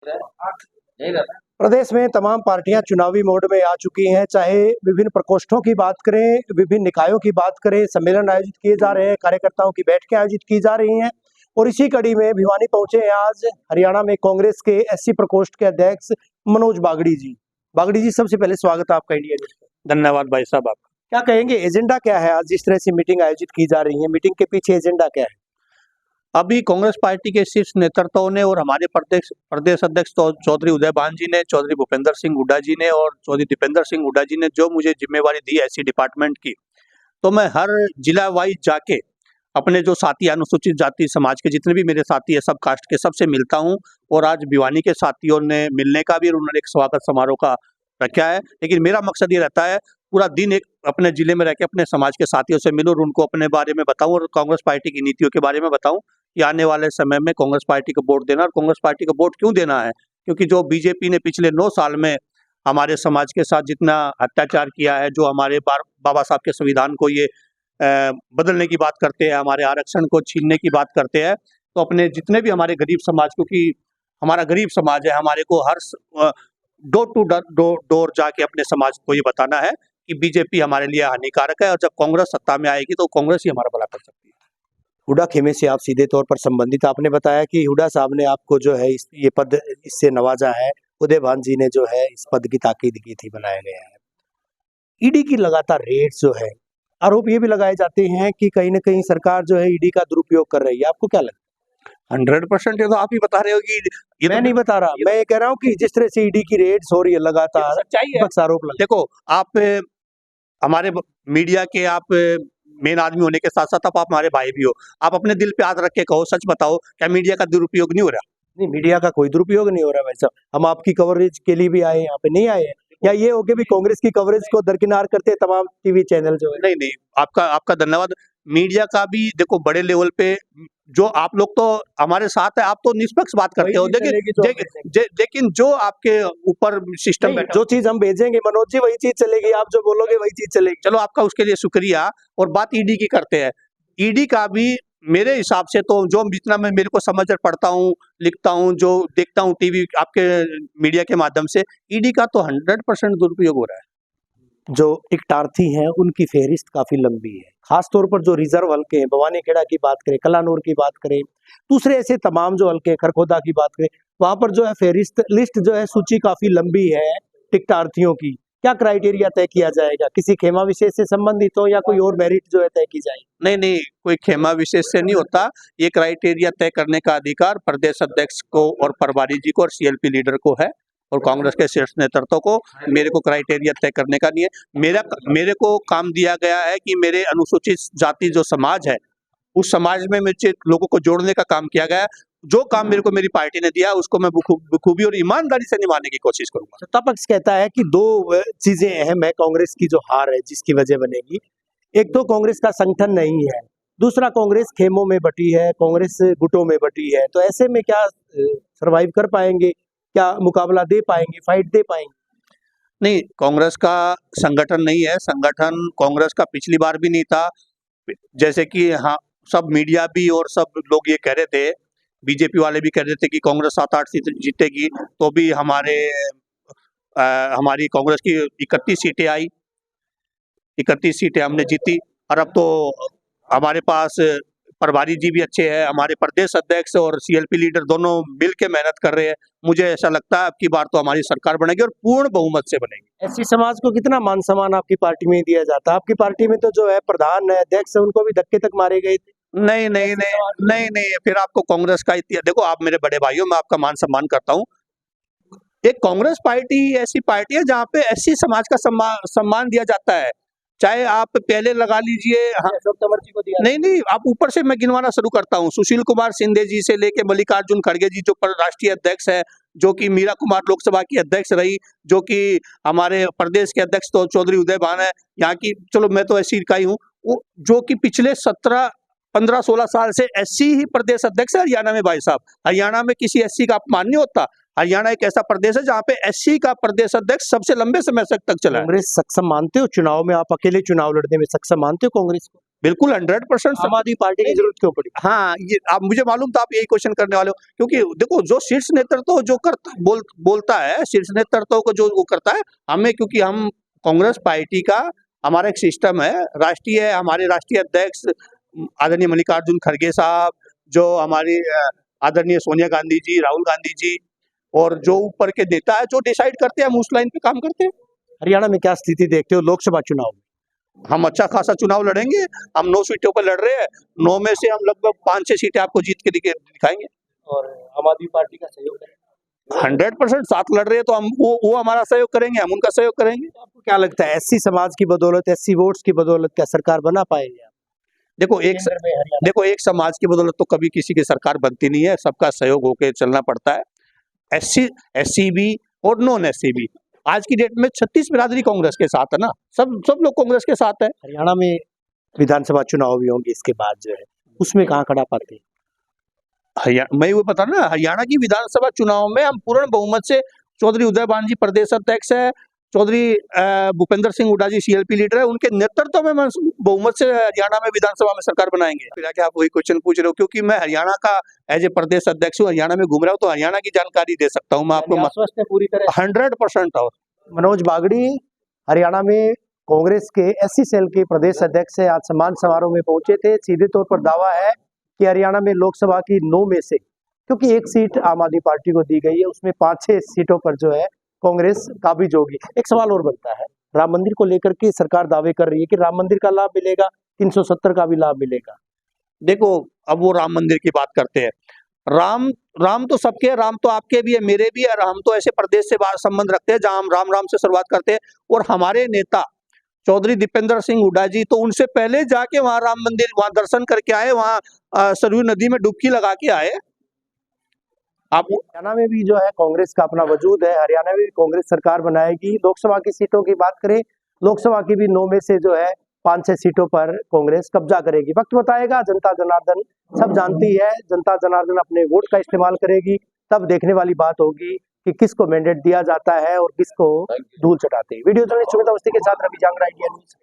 प्रदेश में तमाम पार्टियां चुनावी मोड में आ चुकी हैं, चाहे विभिन्न प्रकोष्ठों की बात करें, विभिन्न निकायों की बात करें, सम्मेलन आयोजित किए जा रहे हैं, कार्यकर्ताओं की बैठकें आयोजित की जा रही हैं। और इसी कड़ी में भिवानी पहुंचे हैं आज हरियाणा में कांग्रेस के एससी प्रकोष्ठ के अध्यक्ष मनोज बागड़ी जी। बागड़ी जी, सबसे पहले स्वागत है आपका इंडिया न्यूज़ में। धन्यवाद भाई साहब। आपका क्या कहेंगे, एजेंडा क्या है आज जिस तरह से मीटिंग आयोजित की जा रही है? मीटिंग के पीछे एजेंडा क्या है? अभी कांग्रेस पार्टी के शीर्ष नेतृत्व ने और हमारे प्रदेश अध्यक्ष चौधरी उदयभान जी ने, चौधरी भूपेंद्र सिंह हुड्डा जी ने और चौधरी दीपेंद्र सिंह हुड्डा जी ने जो मुझे जिम्मेवारी दी एससी डिपार्टमेंट की, तो मैं हर जिला वाइज जाके अपने जो साथी अनुसूचित जाति समाज के जितने भी मेरे साथी है सब कास्ट के सबसे मिलता हूं। और आज भिवानी के साथियों ने मिलने का भी और उन्होंने एक स्वागत समारोह का रखा है। लेकिन मेरा मकसद ये रहता है पूरा दिन एक अपने जिले में रह के अपने समाज के साथियों से मिलूं और उनको अपने बारे में बताऊं और कांग्रेस पार्टी की नीतियों के बारे में बताऊं कि आने वाले समय में कांग्रेस पार्टी को वोट देना। और कांग्रेस पार्टी को वोट क्यों देना है, क्योंकि जो बीजेपी ने पिछले 9 साल में हमारे समाज के साथ जितना अत्याचार किया है, जो हमारे बाबा साहब के संविधान को ये बदलने की बात करते हैं, हमारे आरक्षण को छीनने की बात करते हैं, तो अपने जितने भी हमारे गरीब समाज, क्योंकि हमारा गरीब समाज है, हमारे को हर डोर टू डोर जाके अपने समाज को ये बताना है कि बीजेपी हमारे लिए हानिकारक है और जब कांग्रेस सत्ता में आएगी तो कांग्रेस ही हमारा भला कर सकती है। हुड्डा खेमे से आप सीधे तौर पर संबंधित, आपने बताया कि हुड्डा साहब ने आपको जो है ये पद इससे नवाजा है, उदयभान जी ने जो है इस पद की ताकीद की थी, बनाया गया है। ईडी की लगातार रेड जो है, आरोप ये भी लगाए जाते हैं कि कहीं ना कहीं सरकार जो है ईडी का दुरुपयोग कर रही है, आपको क्या लगता है? 100% ये तो आप ही बता रहे हो कि ये मैं तो नहीं बता रहा, मैं ये कह रहा हूँ कि जिस तरह से ईडी की रेड्स हो रही है लगातार, सच्चाई है। बस आरोप लगा। देखो, आप हमारे मीडिया के आप मेन आदमी होने के साथ साथ आप हमारे भाई भी हो, आप अपने दिल पे हाथ रख के कहो, सच बताओ, क्या मीडिया का दुरुपयोग नहीं हो रहा? नहीं, मीडिया का कोई दुरुपयोग नहीं हो रहा भाई साहब, हम आपकी कवरेज के लिए भी आए, यहाँ पे नहीं आए हैं। या ये हो कि भी कांग्रेस की कवरेज को दरकिनार करते हैं तमाम टीवी चैनल जो है? नहीं, आपका धन्यवाद। मीडिया का भी देखो बड़े लेवल पे जो आप लोग तो हमारे साथ है, आप तो निष्पक्ष बात करते हो, लेकिन जो आपके ऊपर सिस्टम बैठा, जो चीज हम भेजेंगे मनोज जी वही चीज चलेगी, आप जो बोलोगे वही चीज चलेगी। चलो आपका उसके लिए शुक्रिया। और बात ईडी की करते हैं, ईडी का भी मेरे हिसाब से तो जो जितना मैं मेरे को समझ पढ़ता हूँ, लिखता हूँ, जो देखता हूँ टीवी आपके मीडिया के माध्यम से, ईडी का तो 100% दुरुपयोग हो रहा है। जो टिकटार्थी हैं उनकी फेहरिस्त काफी लंबी है, खासतौर पर जो रिजर्व हल्के हैं, भवानी खेड़ा की बात करें, कलानौर की बात करें, दूसरे ऐसे तमाम जो हल्के, खरखोदा की बात करें, वहां पर जो है फेहरिस्त लिस्ट जो है सूची काफी लंबी है टिकटार्थियों की। क्या क्राइटेरिया तय किया जाएगा? किसी खेमा विशेष से संबंधित हो या कोई और मेरिट जो है तय की जाएगी? नहीं, कोई खेमा विशेष से नहीं होता। ये क्राइटेरिया तय करने का अधिकार प्रदेश अध्यक्ष को और प्रभारी जी को और सीएलपी लीडर को है और कांग्रेस के शीर्ष नेतृत्व को। मेरे को क्राइटेरिया तय करने का नहीं है। मेरे को काम दिया गया है कि मेरे अनुसूचित जाति जो समाज है, उस समाज में मुझे लोगों को जोड़ने का काम किया गया है। जो काम मेरे को मेरी पार्टी ने दिया उसको मैं बखूबी और ईमानदारी से निभाने की कोशिश करूंगा। सत्ता पक्ष कहता है कि 2 चीजें अहम है कांग्रेस की जो हार है जिसकी वजह बनेगी। एक तो कांग्रेस का संगठन नहीं है, दूसरा कांग्रेस खेमों में बटी है, कांग्रेस गुटों में बटी है। तो ऐसे में क्या सरवाइव कर पाएंगे? क्या मुकाबला दे पाएंगे, फाइट दे पाएंगे? नहीं, कांग्रेस का संगठन नहीं है। संगठन कांग्रेस का पिछली बार भी नहीं था। जैसे कि हाँ, सब मीडिया भी और सब लोग ये कह रहे थे, बीजेपी वाले भी कह रहे थे कि कांग्रेस 7-8 सीट जीतेगी, तो भी हमारी कांग्रेस की 31 सीटें आई, 31 सीटें हमने जीती। और अब तो हमारे पास प्रभारी जी भी अच्छे हैं, हमारे प्रदेश अध्यक्ष और सीएलपी लीडर दोनों मिल के मेहनत कर रहे हैं। मुझे ऐसा लगता है अब की बार तो हमारी सरकार बनेगी और पूर्ण बहुमत से बनेगी। एससी समाज को कितना मान सम्मान आपकी पार्टी में दिया जाता है? आपकी पार्टी में तो जो है प्रधान है, अध्यक्ष है, उनको भी धक्के तक मारे गए थे। नहीं, फिर आपको कांग्रेस का इतिहास देखो। आप मेरे बड़े भाइयों, मैं आपका मान सम्मान करता हूँ। एक कांग्रेस पार्टी ऐसी पार्टी है जहाँ पे एससी समाज का सम्मान दिया जाता है। चाहे आप पहले लगा लीजिए, हाँ, को दिया नहीं, आप ऊपर से मैं गिनवाना शुरू करता हूँ। सुशील कुमार शिंदे जी से लेके मल्लिकार्जुन खड़गे जी जो राष्ट्रीय अध्यक्ष है, जो कि मीरा कुमार लोकसभा की अध्यक्ष रही, जो कि हमारे प्रदेश के अध्यक्ष तो चौधरी उदयभान है यहाँ की, चलो मैं तो ऐसी इकाई हूँ, वो जो कि पिछले 15-16 साल से एससी ही प्रदेश अध्यक्ष है हरियाणा में। भाई साहब, हरियाणा में किसी एससी का अपमान नहीं होता। हरियाणा एक ऐसा प्रदेश है जहाँ पे एससी का प्रदेश अध्यक्ष सबसे लंबे समय तक चला है। कांग्रेस सक्षम मानते हो चुनाव में? आप अकेले चुनाव लड़ने में सक्षम मानते हो कांग्रेस को? बिल्कुल 100%। आम आदमी पार्टी की जरूरत क्यों पड़ी? हाँ, ये आप मुझे मालूम था आप यही क्वेश्चन करने वाले हो, क्योंकि देखो जो शीर्ष नेतृत्व जो बोलता है, शीर्ष नेतृत्व को जो वो करता है, हमें क्योंकि हम कांग्रेस पार्टी का हमारा एक सिस्टम है, हमारे राष्ट्रीय अध्यक्ष आदरणीय मल्लिकार्जुन खड़गे साहब, जो हमारी आदरणीय सोनिया गांधी जी, राहुल गांधी जी, और जो ऊपर के नेता है जो डिसाइड करते हैं, हम उस लाइन पे काम करते हैं। हरियाणा में क्या स्थिति देखते हो लोकसभा चुनाव में? हम अच्छा खासा चुनाव लड़ेंगे। हम 9 सीटों पर लड़ रहे हैं, 9 में से हम लगभग 5-6 सीटें आपको जीत के दिखाएंगे। और आम आदमी पार्टी का सहयोग करेंगे? 100% साथ लड़ रहे हैं तो हम वो हमारा सहयोग करेंगे, हम उनका सहयोग करेंगे। आपको क्या लगता है एससी समाज की बदौलत, एससी वोट्स की बदौलत क्या सरकार बना पाएंगे आप? देखो एक समाज की बदौलत तो कभी किसी की सरकार बनती नहीं है, सबका सहयोग होकर चलना पड़ता है। एससी भी और नॉन एससी भी आज की डेट में 36 बिरादरी कांग्रेस के साथ है ना, सब लोग कांग्रेस के साथ है। हरियाणा में विधानसभा चुनाव भी होंगे इसके बाद जो है, उसमें कहाँ खड़ा पाते हैं? मैं वो बता रहा ना, हरियाणा की विधानसभा चुनाव में हम पूर्ण बहुमत से चौधरी उदयभान जी प्रदेश अध्यक्ष है, चौधरी भूपेंद्र सिंह हुड्डा जी सीएलपी लीडर है, उनके नेतृत्व में बहुमत से हरियाणा में विधानसभा में सरकार बनाएंगे। फिर आके आप वही क्वेश्चन पूछ रहे हो, क्योंकि मैं हरियाणा का एज ए प्रदेश अध्यक्ष हूँ, हरियाणा में घूम रहा हूँ, तो हरियाणा की जानकारी दे सकता हूँ मैं आपको पूरी तरह 100%। और मनोज बागड़ी हरियाणा में कांग्रेस के एससी सेल के प्रदेश अध्यक्ष से आज सम्मान समारोह में पहुंचे थे। सीधे तौर पर दावा है कि हरियाणा में लोकसभा की 9 में से, क्योंकि एक सीट आम आदमी पार्टी को दी गई है, उसमें 5-6 सीटों पर जो है कांग्रेस काबिज होगी। एक सवाल और बनता है, राम मंदिर को लेकर के सरकार दावे कर रही है कि राम मंदिर का लाभ मिलेगा, 370 का भी लाभ मिलेगा। देखो अब वो राम मंदिर की बात करते हैं, राम तो सबके है, राम तो आपके भी है, मेरे भी है। हम तो ऐसे प्रदेश से बाहर संबंध रखते हैं जहां हम राम राम से शुरुआत करते हैं, और हमारे नेता चौधरी दीपेंद्र सिंह हुड्डा जी तो उनसे पहले जाके वहां राम मंदिर वहां दर्शन करके आए, वहां सरयू नदी में डुबकी लगा के आए। आप हरियाणा में भी जो है कांग्रेस का अपना वजूद है, हरियाणा में भी कांग्रेस सरकार बनाएगी। लोकसभा की सीटों की बात करें, लोकसभा की भी 9 में से जो है 5-6 सीटों पर कांग्रेस कब्जा करेगी। वक्त बताएगा, जनता जनार्दन सब जानती है, जनता जनार्दन अपने वोट का इस्तेमाल करेगी, तब देखने वाली बात होगी कि किसको मैंडेट दिया जाता है और किसको धूल चटाते हैं। वीडियो जर्नलिस्ट सुमित अवस्थी के साथ रवि जांगरा, इंडिया न्यूज़।